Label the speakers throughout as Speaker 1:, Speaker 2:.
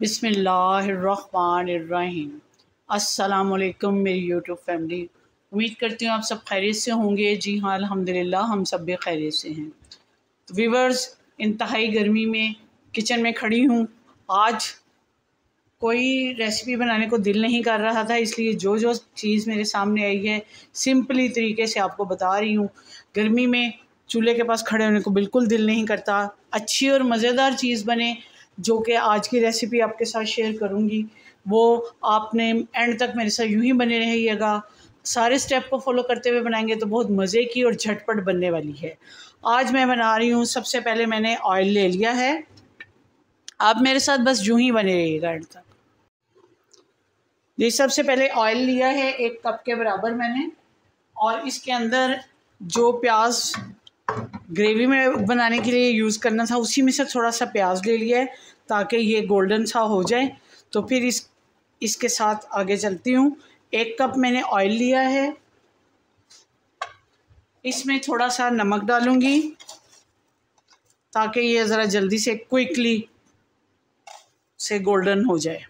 Speaker 1: बिस्मिल्लाहिर्रहमानिर्रहीम। अस्सलामुअलैकुम मेरी यूट्यूब फैमिली। उम्मीद करती हूँ आप सब खैरियत से होंगे। जी हाँ, अल्हम्दुलिल्लाह हम सब भी खैरियत से हैं। तो व्यूअर्स, इंतहाई गर्मी में किचन में खड़ी हूँ। आज कोई रेसिपी बनाने को दिल नहीं कर रहा था, इसलिए जो जो चीज़ मेरे सामने आई है सिंपली तरीके से आपको बता रही हूँ। गर्मी में चूल्हे के पास खड़े होने को बिल्कुल दिल नहीं करता। अच्छी और मज़ेदार चीज़ बने, जो कि आज की रेसिपी आपके साथ शेयर करूँगी, वो आपने एंड तक मेरे साथ यूँ ही बने रहिएगा। सारे स्टेप को फॉलो करते हुए बनाएंगे तो बहुत मज़े की और झटपट बनने वाली है। आज मैं बना रही हूँ, सबसे पहले मैंने ऑयल ले लिया है। आप मेरे साथ बस यूँ ही बने रहिएगा एंड तक। ये सबसे पहले ऑयल लिया है 1 कप के बराबर मैंने, और इसके अंदर जो प्याज ग्रेवी में बनाने के लिए यूज़ करना था उसी में से थोड़ा सा प्याज ले लिया है, ताकि ये गोल्डन सा हो जाए। तो फिर इसके साथ आगे चलती हूँ। 1 कप मैंने ऑयल लिया है, इसमें थोड़ा सा नमक डालूँगी ताकि ये ज़रा जल्दी से क्विकली से गोल्डन हो जाए।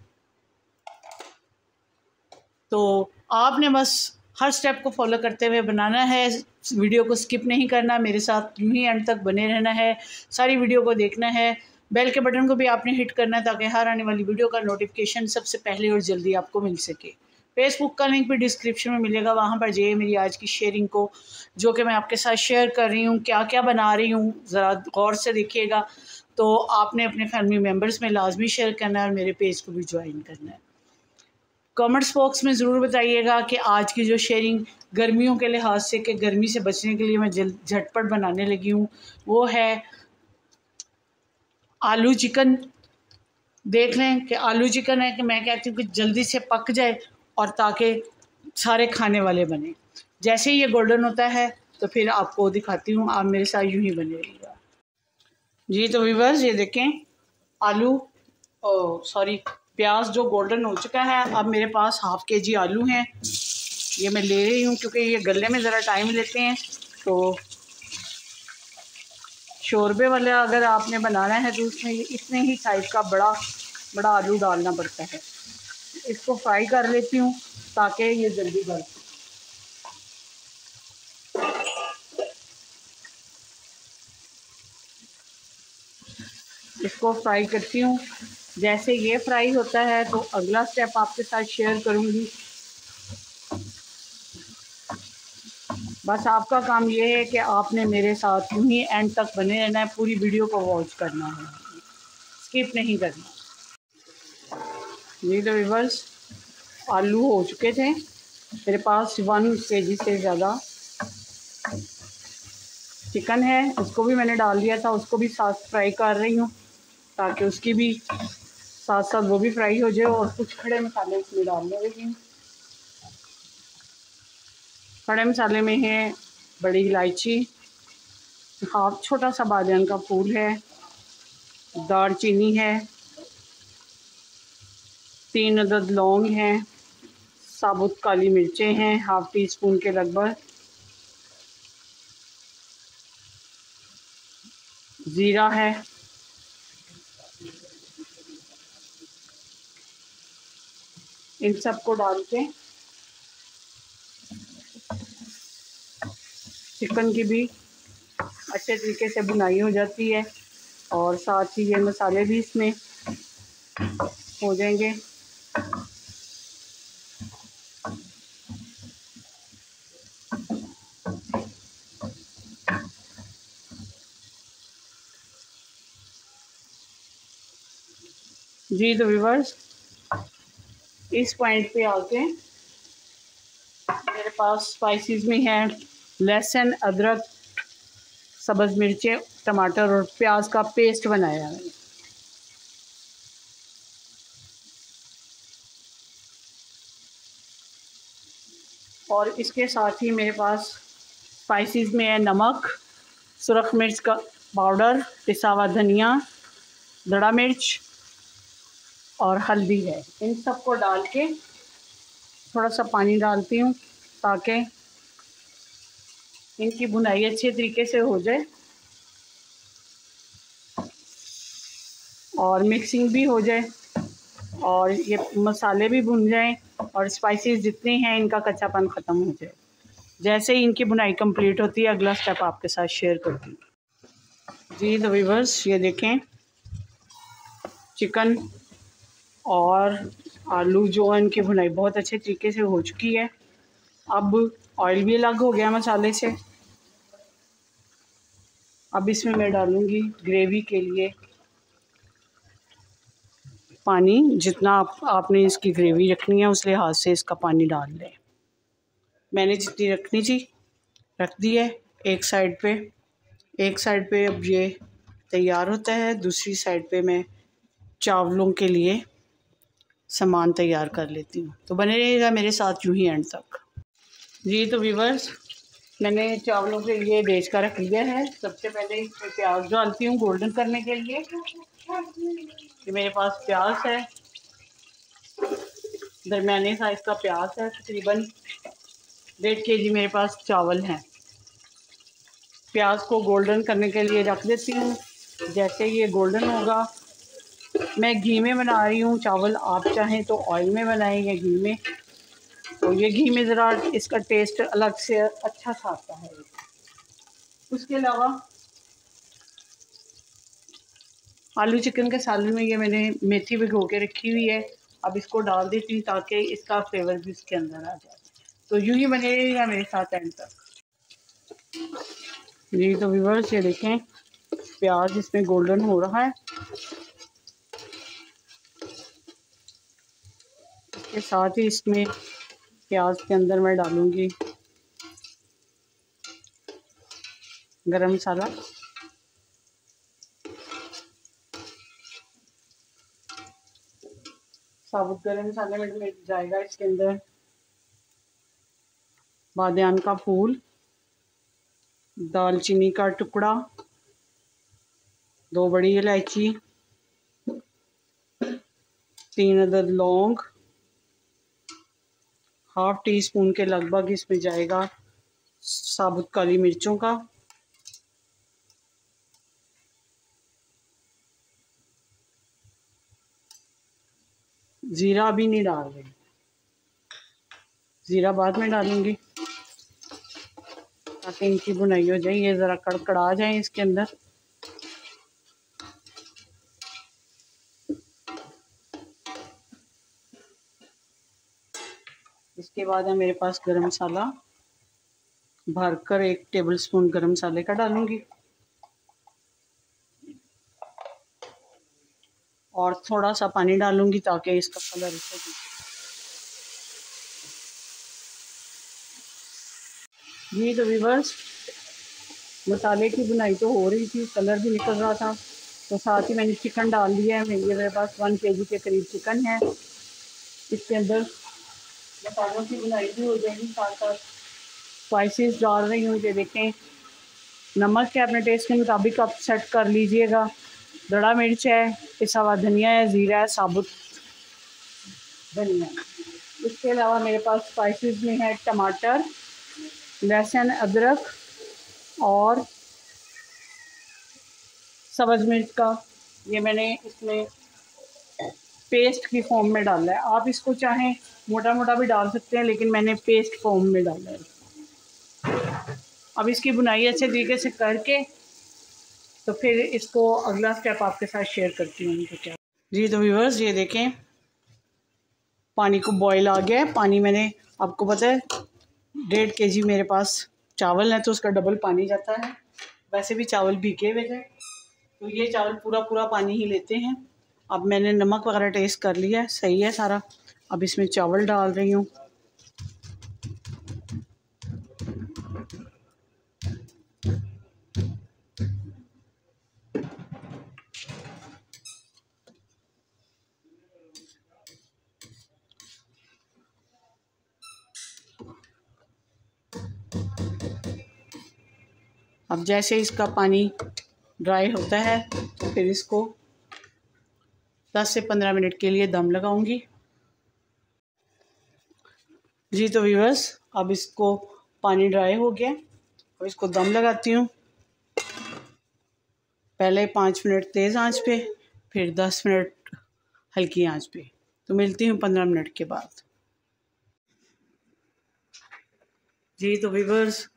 Speaker 1: तो आपने बस हर स्टेप को फॉलो करते हुए बनाना है, वीडियो को स्किप नहीं करना, मेरे साथ यूं ही एंड तक बने रहना है, सारी वीडियो को देखना है। बेल के बटन को भी आपने हिट करना है ताकि हर आने वाली वीडियो का नोटिफिकेशन सबसे पहले और जल्दी आपको मिल सके। फेसबुक का लिंक भी डिस्क्रिप्शन में मिलेगा, वहाँ पर जाइए मेरी आज की शेयरिंग को, जो कि मैं आपके साथ शेयर कर रही हूँ, क्या क्या बना रही हूँ, ज़रा गौर से देखिएगा। तो आपने अपने फैमिली मेम्बर्स में लाजमी शेयर करना है और मेरे पेज को भी ज्वाइन करना है। कमेंट्स बॉक्स में ज़रूर बताइएगा कि आज की जो शेयरिंग गर्मियों के लिहाज से, कि गर्मी से बचने के लिए मैं झटपट बनाने लगी हूँ, वो है आलू चिकन। देख लें कि आलू चिकन है कि मैं कहती हूँ कि जल्दी से पक जाए और ताकि सारे खाने वाले बने। जैसे ही ये गोल्डन होता है तो फिर आपको दिखाती हूँ, आप मेरे साथ यूँ ही बने रहिएगा। जी तो व्यूअर्स, ये देखें आलू प्याज जो गोल्डन हो चुका है। अब मेरे पास हाफ़ kg आलू हैं, ये मैं ले रही हूँ क्योंकि ये गलने में ज़रा टाइम लेते हैं। तो शोरबे वाला अगर आपने बनाना है तो उसमें इतने ही साइज़ का बड़ा बड़ा आलू डालना पड़ता है। इसको फ्राई कर लेती हूँ ताकि ये जल्दी गल। इसको फ्राई करती हूँ। जैसे ये फ्राई होता है तो अगला स्टेप आपके साथ शेयर करूँगी। बस आपका काम ये है कि आपने मेरे साथ यूँ ही एंड तक बने रहना है, पूरी वीडियो को वॉच करना है, स्किप नहीं करना। ये तो व्यूअर्स, आलू हो चुके थे मेरे पास। 1 kg से ज़्यादा चिकन है, उसको भी मैंने डाल दिया था, उसको भी साथ फ्राई कर रही हूँ ताकि उसकी भी साथ साथ वो भी फ्राई हो जाए। और कुछ खड़े मसाले इसमें डालने लगी हूँ। खड़े मसाले में है बड़ी इलायची, हाफ छोटा सा बादियान का फूल है, दालचीनी है, 3 अदद लौंग हैं, साबुत काली मिर्चें हैं हाफ टी स्पून के लगभग, ज़ीरा है, इन सब को डाल के चिकन की भी अच्छे तरीके से बुनाई हो जाती है और साथ ही ये मसाले भी इसमें हो जाएंगे। जी तो व्यूअर्स, इस पॉइंट पे आके मेरे पास स्पाइसेस में है लहसुन, अदरक, सब्ज़ मिर्चें, टमाटर और प्याज का पेस्ट बनाया है। और इसके साथ ही मेरे पास स्पाइसेस में है नमक, सुरख मिर्च का पाउडर, पिसा हुआ धनिया, दड़ा मिर्च और हल्दी है। इन सब को डाल के थोड़ा सा पानी डालती हूँ ताकि इनकी भुनाई अच्छे तरीके से हो जाए और मिक्सिंग भी हो जाए। और ये मसाले भी भुन जाएं और स्पाइसेस जितने हैं इनका कच्चापन ख़त्म हो जाए। जैसे ही इनकी बुनाई कंप्लीट होती है अगला स्टेप आपके साथ शेयर करती हूँ। जी तो व्यूअर्स ये देखें, चिकन और आलू जो है इनकी भुनाई बहुत अच्छे तरीके से हो चुकी है। अब ऑयल भी अलग हो गया मसाले से। अब इसमें मैं डालूँगी ग्रेवी के लिए पानी। जितना आपने इसकी ग्रेवी रखनी है उस लिहाज से इसका पानी डाल लें। मैंने जितनी रखनी थी रख दी है एक साइड पे। एक साइड पे अब ये तैयार होता है, दूसरी साइड पे मैं चावलों के लिए सामान तैयार कर लेती हूँ। तो बने रहिएगा मेरे साथ यूँ ही एंड तक। जी तो व्यूअर्स मैंने चावलों के लिए देश का रख लिया है। सबसे पहले इसमें प्याज डालती हूँ गोल्डन करने के लिए। ये मेरे पास प्याज है, दरमियाने साइज़ का प्याज है। तकरीबन 1.5 kg मेरे पास चावल हैं। प्याज को गोल्डन करने के लिए रख देती हूँ। जैसे ये गोल्डन होगा, मैं घी में बना रही हूँ चावल, आप चाहें तो ऑयल में बनाएं या घी में। तो ये घी में ज़रा इसका टेस्ट अलग से अच्छा सा आता है। उसके अलावा आलू चिकन के सालन में ये मैंने मेथी भिगो के रखी हुई है। अब इसको डाल देती हूँ ताकि इसका फ्लेवर भी इसके अंदर आ जाए। तो यूँ ही बने रहिएगा मेरे साथ एंड तक। जी तो व्यूअर्स ये देखें प्याज इसमें गोल्डन हो रहा है। इसके साथ ही इसमें प्याज के अंदर मैं डालूँगी गरम मसाला। साबुत गरम मसाले में जाएगा इसके अंदर बादियान का फूल, दालचीनी का टुकड़ा, 2 बड़ी इलायची, 3 अदद लौंग, ½ टीस्पून के लगभग इसमें जाएगा साबुत काली मिर्चों का, ज़ीरा भी नहीं डाल रही, ज़ीरा बाद में डालूंगी ताकि इनकी बुनाई हो जाए, ये ज़रा कड़कड़ा जाए इसके अंदर। इसके बाद है मेरे पास गरम मसाला, भरकर 1 टेबलस्पून गरम मसाले का डालूंगी और थोड़ा सा पानी डालूंगी ताकि इसका कलर जी तो व्यूअर्स मसाले की बुनाई तो हो रही थी, कलर भी निकल रहा था, तो साथ ही मैंने चिकन डाल दिया है। मेरे पास 1 kg के करीब चिकन है। इसके अंदर मसालों की बुनाई भी हो जाएगी, साथ साथ स्पाइसेस डाल रही हूँ। ये देखें नमक है अपने टेस्ट के मुताबिक आप सेट कर लीजिएगा। बड़ा मिर्च है, पिसा हुआ धनिया है, ज़ीरा है, साबुत धनिया। इसके अलावा मेरे पास स्पाइसेस में है टमाटर, लहसुन, अदरक और सब्ज़ मिर्च का ये मैंने इसमें पेस्ट की फॉर्म में डाला है। आप इसको चाहें मोटा मोटा भी डाल सकते हैं, लेकिन मैंने पेस्ट फॉर्म में डाला है। अब इसकी बुनाई अच्छे तरीके से करके तो फिर इसको अगला स्टेप आपके साथ शेयर करती हूँ तो क्या। जी तो व्यूअर्स ये देखें पानी को बॉईल आ गया है। पानी मैंने आपको पता है 1.5 kg मेरे पास चावल है तो उसका डबल पानी जाता है। वैसे भी चावल भीगे हुए थे तो ये चावल पूरा पानी ही लेते हैं। अब मैंने नमक वगैरह टेस्ट कर लिया है, सही है सारा। अब इसमें चावल डाल रही हूँ। अब जैसे इसका पानी ड्राई होता है तो फिर इसको 10 से 15 मिनट के लिए दम लगाऊंगी। जी तो व्यूअर्स अब इसको पानी ड्राई हो गया, अब इसको दम लगाती हूँ। पहले 5 मिनट तेज़ आंच पे, फिर 10 मिनट हल्की आंच पे। तो मिलती हूँ 15 मिनट के बाद। जी तो व्यूअर्स,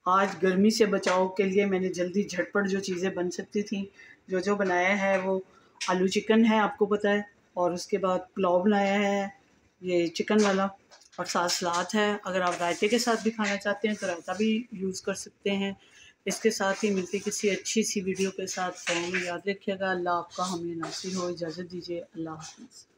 Speaker 1: आज गर्मी से बचाव के लिए मैंने जल्दी झटपट जो चीज़ें बन सकती थी जो बनाया है वो आलू चिकन है, आपको पता है, और उसके बाद पुलाव बनाया है ये चिकन वाला, और साथ सलाद है। अगर आप रायते के साथ भी खाना चाहते हैं तो रायता भी यूज़ कर सकते हैं। इसके साथ ही मिलती किसी अच्छी सी वीडियो के साथ। याद रखिएगा। अल्लाह आपका हमें नासिर हो। इजाज़त दीजिए। अल्लाह हाफ़िज़।